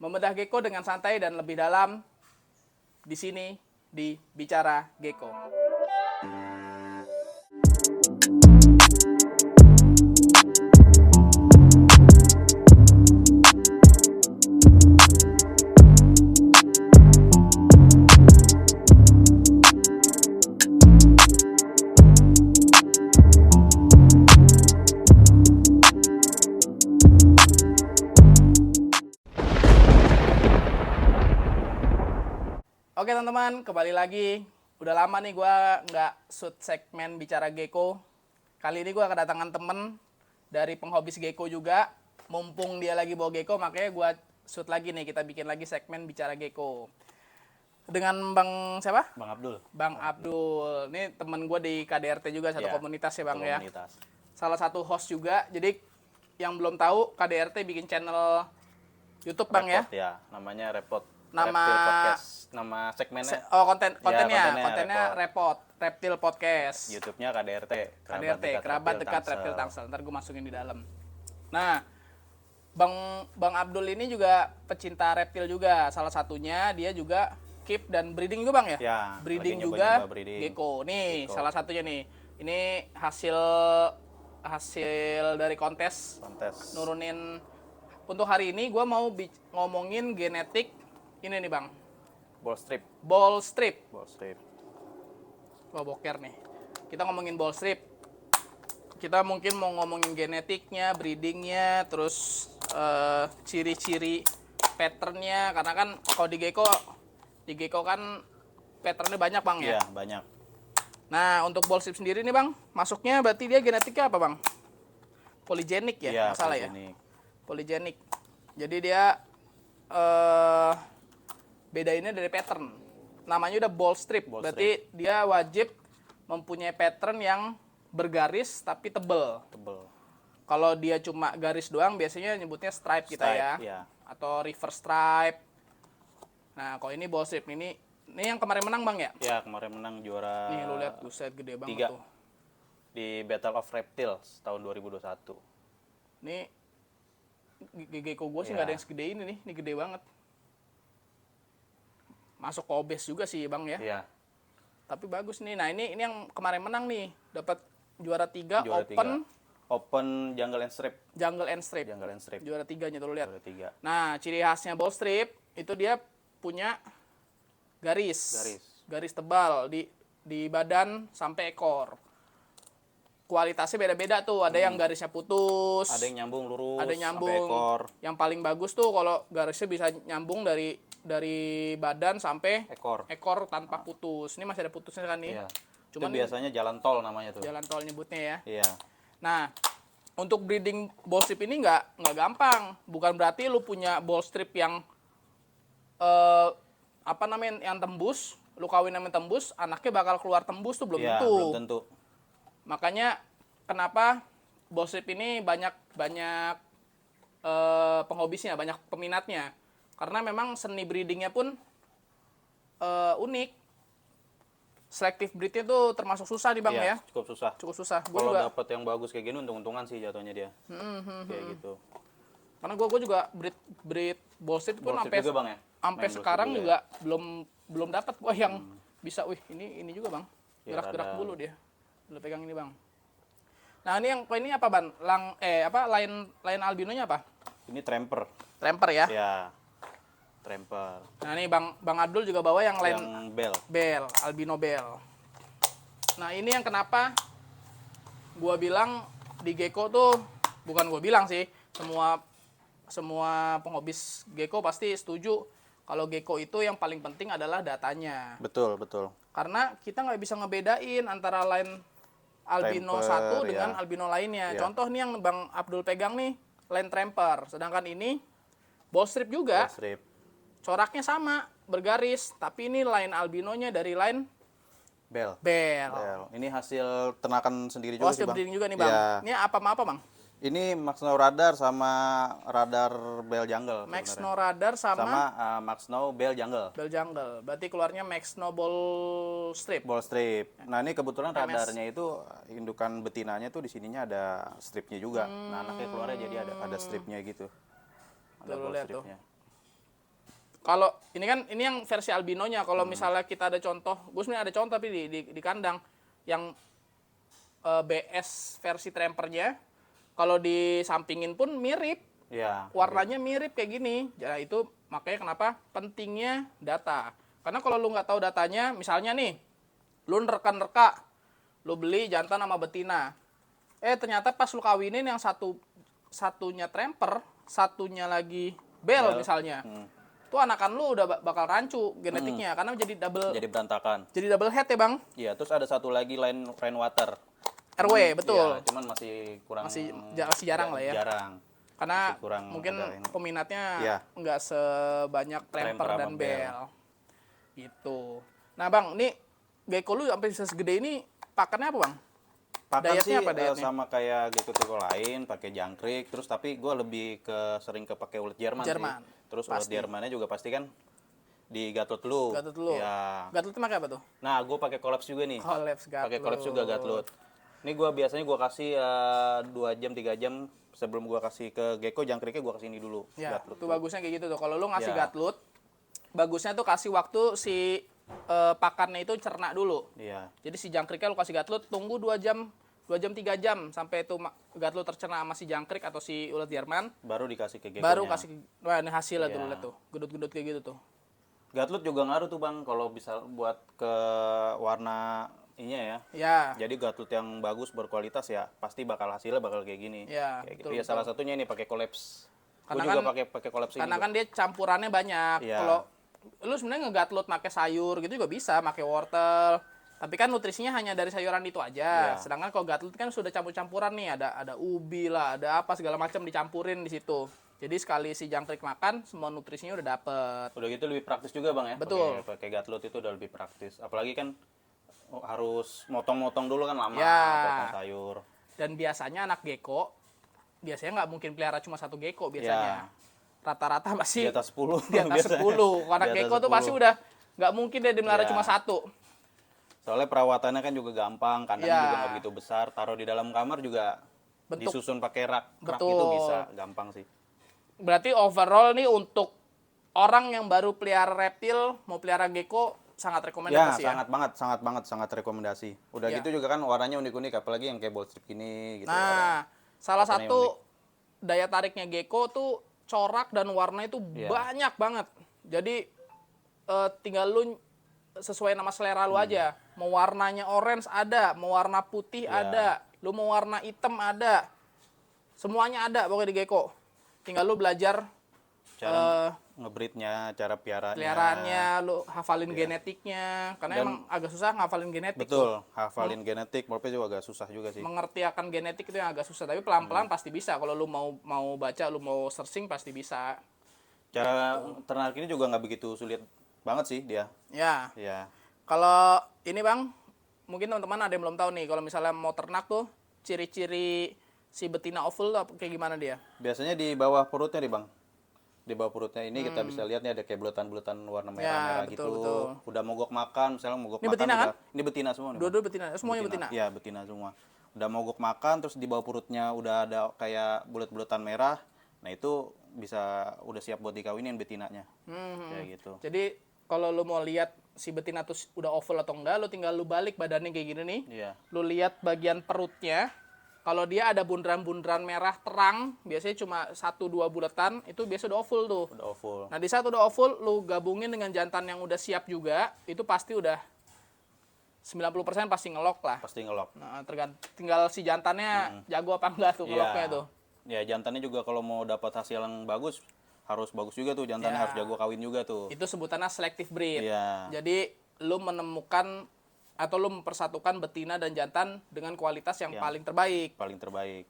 Membedah gecko dengan santai dan lebih dalam di sini di Bicara Gecko. Oke teman-teman, kembali lagi. Udah lama nih gue nggak shoot segmen Bicara Gecko. Kali ini gue kedatangan temen dari penghobis gecko juga. Mumpung dia lagi bawa gecko, makanya gue shoot lagi nih. Kita bikin lagi segmen Bicara Gecko. Dengan Bang siapa? Bang Abdul. Bang Abdul. Ini temen gue di KDRT juga, satu komunitas ya Bang ya. Salah satu host juga. Jadi yang belum tahu, KDRT bikin channel YouTube Bang Repot, ya. Namanya Repot. Nama Podcast. Nama segmennya. kontennya Reptil Podcast. YouTube-nya KDRT. Kerabat dekat Reptil Tangsel. Ntar gue masukin di dalam. Nah, Bang Abdul ini juga pecinta reptil juga. Salah satunya dia juga keep dan breeding juga Bang ya? Ya, breeding juga gecko. Nih, salah satunya nih. Ini hasil dari kontes. Nurunin. Untuk hari ini gue mau ngomongin genetik ini nih Bang. Ball strip. Wah boker nih. Kita ngomongin ball strip. Kita mungkin mau ngomongin genetiknya, breedingnya, terus ciri-ciri patternnya. Karena kan kalau di gecko kan patternnya banyak Bang ya? Iya, banyak. Nah, untuk ball strip sendiri nih Bang, masuknya berarti dia genetiknya apa Bang? Polygenik ya? Iya, masalah ya? Polygenik. Jadi dia bedainnya dari pattern. Namanya udah ball strip. Berarti dia wajib mempunyai pattern yang bergaris tapi tebel. Kalau dia cuma garis doang biasanya nyebutnya stripe kita ya. Iya. Atau reverse stripe. Nah, kalau ini ball strip ini yang kemarin menang Bang ya? Iya, kemarin menang juara. Nih lu lihat buset gede banget 3 tuh. Di Battle of Reptiles tahun 2021. Nih gecko gue sih nggak ada yang segede ini nih. Ini gede banget. Masuk ke obes juga sih Bang ya. Iya. Tapi bagus nih. Nah, ini yang kemarin menang nih. Dapat juara 3 Open Jungle and Strip. Juara 3-nya tuh lu lihat. Juara 3. Nah, ciri khasnya ball strip itu dia punya garis tebal di badan sampai ekor. Kualitasnya beda-beda tuh. Ada yang garisnya putus, ada yang nyambung lurus, ada nyambung sampai ekor. Yang paling bagus tuh kalau garisnya bisa nyambung dari badan sampai ekor tanpa putus. Ini masih ada putusnya kan nih. Iya. Cuman itu biasanya jalan tol namanya tuh. Jalan tol nyebutnya ya. Iya. Nah, untuk breeding ball strip ini nggak gampang. Bukan berarti lu punya ball strip yang yang tembus, lu kawin sama tembus, anaknya bakal keluar tembus tuh belum tentu. Makanya kenapa ball strip ini banyak penghobisnya, banyak peminatnya. Karena memang seni breedingnya pun unik. Selective breednya tuh termasuk susah nih Bang ya. Cukup susah. Kalau dapat yang bagus kayak gini untung-untungan sih jatuhnya dia. Kayak gitu. Karena gue juga breed ball strip pun sampai sekarang juga belum dapat gue yang bisa. Ini juga Bang. Gerak-gerak bulu dia. Lu pegang ini Bang. Nah, ini apa Bang? Lain albinonya apa? Ini Tramper ya? Iya. Tramper. Nah, ini Bang Abdul juga bawa yang lain. Yang Bell, albino bell. Nah, ini yang kenapa gua bilang di gecko tuh, bukan gua bilang sih, semua penghobis gecko pasti setuju kalau gecko itu yang paling penting adalah datanya. Betul. Karena kita nggak bisa ngebedain antara line albino satu dengan albino lainnya. Contoh nih yang Bang Abdul pegang nih, line Tramper. Sedangkan ini ball strip juga. Coraknya sama, bergaris, tapi ini line albinonya dari line Bell. Ini hasil ternakan sendiri juga sih Bang. Hasil juga nih Bang. Ya. Ini apa Bang? Ini Max Snow Radar sama Radar Bell Jungle. Max Snow Radar sama Max Snow Bell Jungle. Berarti keluarnya Max Snow Ball Strip. Nah, ini kebetulan radarnya itu indukan betinanya tuh di sininya ada stripnya juga. Nah, anaknya keluarnya jadi ada stripnya gitu. Ada ball stripnya. Kalau ini yang versi albinonya. Kalau misalnya kita ada contoh, gue sebenarnya ada contoh tapi di kandang yang BS versi trampernya, kalau disampingin pun mirip. Ya. Warnanya mirip kayak gini. Ya itu makanya kenapa pentingnya data. Karena kalau lu nggak tahu datanya, misalnya nih, lu nerka, lu beli jantan sama betina. Ternyata pas lu kawinin yang satunya tramper, satunya lagi bel misalnya. Tuh anakan lu udah bakal rancu genetiknya karena jadi berantakan. Jadi double head ya, Bang? Iya, terus ada satu lagi rainwater. RW, betul. Ya, cuman masih kurang masih jarang lah ya. Jarang. Karena mungkin peminatnya nggak sebanyak tramper dan bel. Gitu. Nah, Bang, ini gecko lu sampai bisa segede ini pakannya apa, Bang? Pakan sih sama kayak gecko lain, pakai jangkrik, terus tapi gue lebih sering pakai ulet Jerman sih. Terus ulet Jermannya juga pasti kan digatlot dulu. Ya. Gatlotnya pakai apa tuh? Nah, gue pakai Collapse juga nih. Pakai Collapse juga gatlot. Ini gue biasanya gue kasih 2 jam 3 jam sebelum gue kasih ke gecko, jangkriknya gue kasih ini dulu. Ya, itu bagusnya kayak gitu tuh. Kalau lu ngasih gatlot, bagusnya tuh kasih waktu si pakannya itu cerna dulu. Iya. Jadi si jangkriknya lu kasih gatlot, tunggu 2 jam 3 jam sampai itu gatlot tercerna sama si jangkrik atau si ulet Jerman. Baru dikasih ke gecko. Baru kasih, wah ini hasilnya tuh lihat tuh, gedut-gedut kayak gitu tuh. Gatlot juga ngaruh tuh, Bang, kalau bisa buat ke warna ya. Jadi gatlot yang bagus berkualitas ya pasti hasilnya bakal kayak gini. Ya, kayak gitu. Ya salah satunya ini pakai Collapse. Gue juga pakai Collapse ini. Karena kan dia campurannya banyak. Kalau lu sebenarnya ngegatlot pakai sayur gitu juga bisa, pakai wortel. Tapi kan nutrisinya hanya dari sayuran itu aja. Sedangkan kalau gatlot kan sudah campur-campuran nih, ada ubi lah, ada apa segala macam dicampurin di situ. Jadi sekali si jangkrik makan, semua nutrisinya udah dapet. Udah gitu lebih praktis juga, Bang, ya. Betul. Pakai gatlot itu udah lebih praktis. Apalagi kan harus motong-motong dulu kan lama, potong sayur. Dan biasanya anak gecko biasanya nggak mungkin pelihara cuma satu gecko biasanya. Rata-rata pasti di atas 10. Di atas 10. Anak gecko tuh pasti udah nggak mungkin dia melihara cuma satu. Soalnya perawatannya kan juga gampang, kandangnya juga nggak begitu besar, taruh di dalam kamar juga disusun pakai rak itu bisa gampang sih. Berarti overall nih untuk orang yang baru pelihara reptil mau pelihara gecko sangat rekomendasi ya? sangat rekomendasi. Udah gitu juga kan warnanya unik-unik, apalagi yang kayak ball strip gini gitu. Nah, salah satu daya tariknya gecko tuh corak dan warna itu banyak banget. Jadi tinggal lu sesuai nama selera lu aja. Mau warnanya orange ada, mau warna putih ada, lu mau warna hitam ada. Semuanya ada pokoknya di gecko. Tinggal lu belajar cara ngebreednya, cara peliharaannya, lu hafalin genetiknya, karena emang agak susah ngafalin genetik. Betul, hafalin genetik, menurutnya juga agak susah juga sih. Mengerti akan genetik itu yang agak susah, tapi pelan-pelan pasti bisa. Kalau lu mau baca, lu mau searching pasti bisa. Cara ternak ini juga nggak begitu sulit banget sih dia. Ya. Kalau ini, Bang, mungkin teman-teman ada yang belum tahu nih, kalau misalnya mau ternak tuh ciri-ciri si betina oval tuh kayak gimana dia? Biasanya di bawah perutnya nih, Bang. Di bawah perutnya ini kita bisa lihat nih ada kayak buletan-buletan warna merah-merah gitu. Betul. Udah mogok makan, misalnya mogok ini makan. Betina, kan? Ini betina semua nih. Dua-dua betina, semuanya betina. Iya, betina semua. Udah mogok makan, terus di bawah perutnya udah ada kayak bulet-buletan merah. Nah, itu udah siap buat dikawinin betinanya. Kayak gitu. Jadi kalau lu mau lihat si betina tuh udah oval atau enggak, lu tinggal balik badannya kayak gini nih. Iya. Lu lihat bagian perutnya. Kalau dia ada bundaran-bundaran merah terang, biasanya cuma 1-2 bulatan, itu biasa udah oval tuh. Udah oval. Nah, di saat udah oval, lu gabungin dengan jantan yang udah siap juga, itu pasti udah 90% pasti ngelok lah. Pasti ngelok. Nah, tinggal si jantannya jago apa enggak tuh ngeloknya tuh. Ya, jantannya juga kalau mau dapat hasil yang bagus, harus bagus juga tuh jantannya, harus jago kawin juga tuh. Itu sebutannya selective breed. Iya. Jadi, lu menemukan atau lu mempersatukan betina dan jantan dengan kualitas yang paling terbaik. Paling terbaik.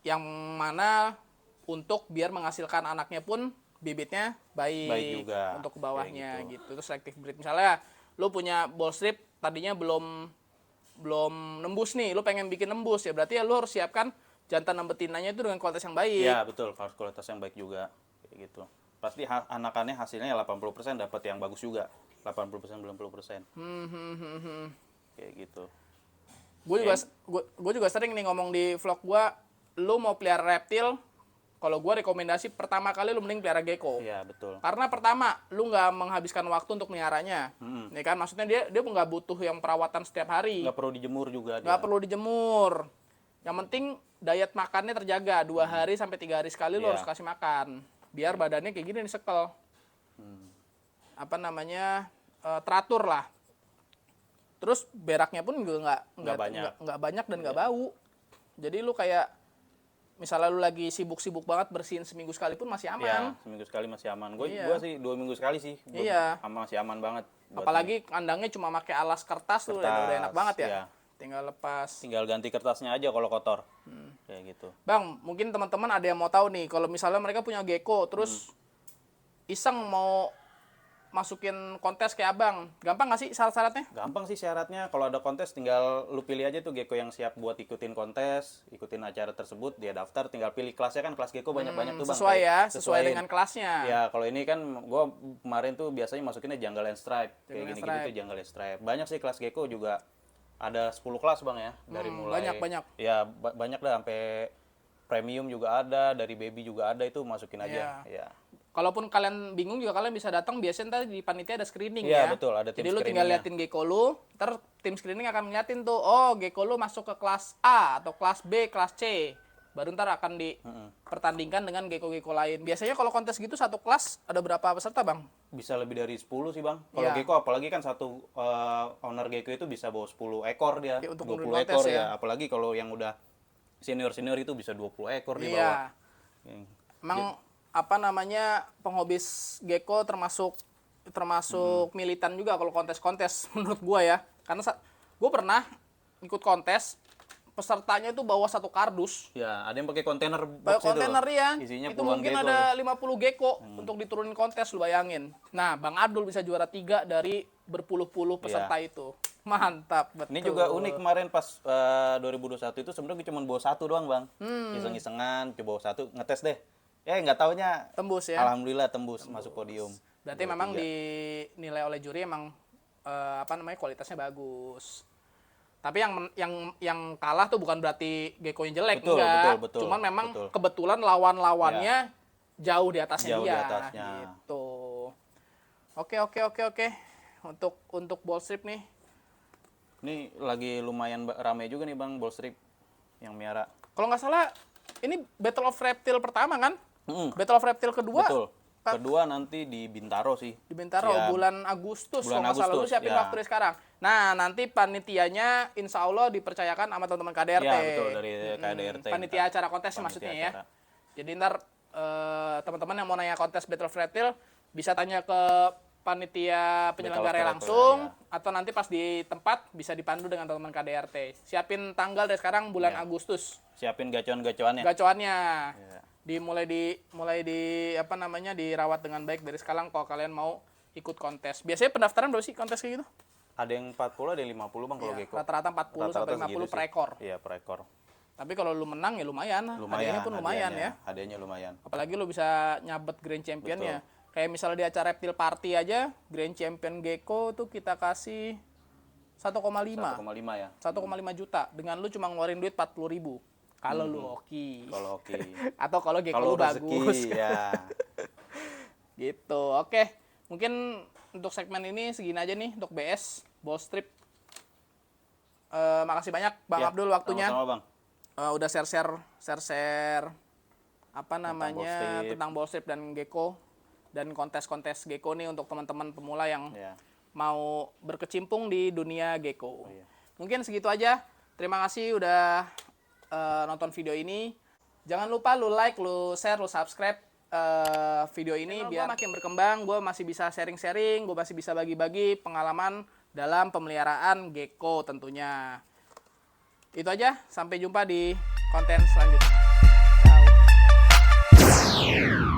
Yang mana untuk biar menghasilkan anaknya pun bibitnya baik juga untuk ke bawahnya gitu. Itu selective breed. Misalnya lu punya ball strip tadinya belum nembus nih, lu pengen bikin nembus ya berarti ya lu harus siapkan jantan dan betinanya itu dengan kualitas yang baik. Iya, betul, harus kualitas yang baik juga kayak gitu. Pasti anakannya hasilnya 80% dapat yang bagus juga. 80% 90%. Kayak gitu. Gue juga sering nih ngomong di vlog gue, lu mau pelihara reptil, kalau gue rekomendasi pertama kali lu mending pelihara gecko. Iya, betul. Karena pertama, lu nggak menghabiskan waktu untuk meliharanya. Ya kan, maksudnya dia nggak butuh yang perawatan setiap hari. Nggak perlu dijemur juga. Nggak perlu dijemur. Yang penting diet makannya terjaga. 2 hari sampai 3 hari sekali lu harus kasih makan. Biar badannya kayak gini disekel. Apa namanya, teratur lah. Terus beraknya pun juga nggak banyak dan nggak bau. Jadi lu kayak misalnya lu lagi sibuk-sibuk banget bersihin seminggu sekali pun masih aman. Iya, seminggu sekali masih aman. Gue sih 2 minggu sekali sih. Masih aman banget. Apalagi kandangnya cuma pakai alas kertas tuh udah enak banget ya. Iya. Tinggal lepas. Tinggal ganti kertasnya aja kalau kotor. Kayak gitu. Bang, mungkin teman-teman ada yang mau tahu nih, kalau misalnya mereka punya gecko terus iseng mau masukin kontes kayak Abang, gampang nggak sih syarat-syaratnya? Gampang sih syaratnya. Kalau ada kontes tinggal lu pilih aja tuh gecko yang siap buat ikutin kontes, ikutin acara tersebut, dia daftar, tinggal pilih kelasnya kan, kelas gecko banyak-banyak tuh Bang. Sesuai dengan kelasnya. Ya, kalau ini kan gua kemarin tuh biasanya masukinnya jungle and stripe. Kayak gini-gini tuh jungle and stripe. Banyak sih kelas gecko juga. Ada 10 kelas Bang ya, dari mulai banyak. Ya, banyak dah, sampai premium juga ada, dari baby juga ada, itu masukin aja. Ya. Kalaupun kalian bingung juga kalian bisa datang, biasanya di panitia ada screening ya. Iya, betul, ada tim. Jadi lu tinggal liatin gecko lu, ntar tim screening akan ngeliatin tuh, oh gecko lu masuk ke kelas A atau kelas B, kelas C. Baru ntar akan dipertandingkan dengan gecko-gecko lain. Biasanya kalau kontes gitu satu kelas ada berapa peserta Bang? Bisa lebih dari 10 sih Bang. Kalau gecko apalagi kan satu owner gecko itu bisa bawa 10 ekor dia. Untuk 20 ekor ya. Apalagi kalau yang udah senior-senior itu bisa 20 ekor di bawah. Emang apa namanya, penghobis gecko termasuk militan juga kalau kontes-kontes menurut gua ya. Karena gua pernah ikut kontes, pesertanya itu bawa 1 kardus. Ya, ada yang pakai kontainer box itu. Kontainer ya. Isinya itu mungkin gecko, ada 50 gecko untuk diturunin kontes, lu bayangin. Nah, Bang Abdul bisa juara 3 dari berpuluh-puluh peserta itu. Mantap, betul. Ini juga unik kemarin pas 2021 itu sebenarnya cuma bawa 1 doang, Bang. Iseng-isengan coba bawa 1, ngetes deh. Ya nggak taunya tembus ya. Alhamdulillah tembus. Masuk podium. Berarti memang dinilai oleh juri emang kualitasnya bagus. Tapi yang kalah tuh bukan berarti gecko-nya jelek, enggak. Betul. Cuman memang kebetulan lawan-lawannya jauh di atasnya dia. Gitu. Oke. Untuk ball strip nih. Ini lagi lumayan rame juga nih Bang, ball strip yang miara. Kalau nggak salah ini Battle of Reptile pertama kan? Battle of Reptile kedua? Betul. Kedua nanti di Bintaro sih. Di Bintaro, bulan Agustus. Kalau nggak salah, lu siapin waktu sekarang. Nah, nanti panitianya insya Allah dipercayakan sama teman-teman KDRT. Ya, betul, dari KDRT. Panitia acara kontes maksudnya ya. Jadi ntar teman-teman yang mau nanya kontes Battle of Reptile bisa tanya ke panitia penyelenggara langsung, atau nanti pas di tempat bisa dipandu dengan teman-teman KDRT. Siapin tanggal dari sekarang bulan Agustus. Siapin gacoan-gacoannya. Ya. Mulai dirawat dengan baik dari sekarang kalau kalian mau ikut kontes. Biasanya pendaftaran berapa sih kontes kayak gitu? Ada yang 40, ada yang 50 Bang kalau gecko. Rata-rata 40 sampai 50 per ekor. Iya, per ekor. Tapi kalau lu menang ya lumayan. Hadiahnya pun lumayan ya. Hadiahnya lumayan. Apalagi lu bisa nyabet Grand Champion ya. Kayak misalnya di acara Reptile Party aja, Grand Champion gecko tuh kita kasih 1,5 ya. 1,5 juta. Dengan lu cuma ngeluarin duit 40.000. Kalau lu hoki. Kalau hoki. Atau kalau gecko lu bagus. Ya. Gitu. Oke. Mungkin untuk segmen ini segini aja nih untuk BS Ball Strip. Makasih banyak Bang Abdul waktunya. Sama-sama Bang. Udah share tentang Ball Strip dan gecko dan kontes-kontes gecko nih untuk teman-teman pemula yang mau berkecimpung di dunia gecko. Mungkin segitu aja. Terima kasih udah nonton video ini. Jangan lupa lu like, lu share, lu subscribe video ini biar makin berkembang. Gue masih bisa sharing-sharing, gue masih bisa bagi-bagi pengalaman dalam pemeliharaan gecko tentunya. Itu aja, sampai jumpa di konten selanjutnya. Ciao.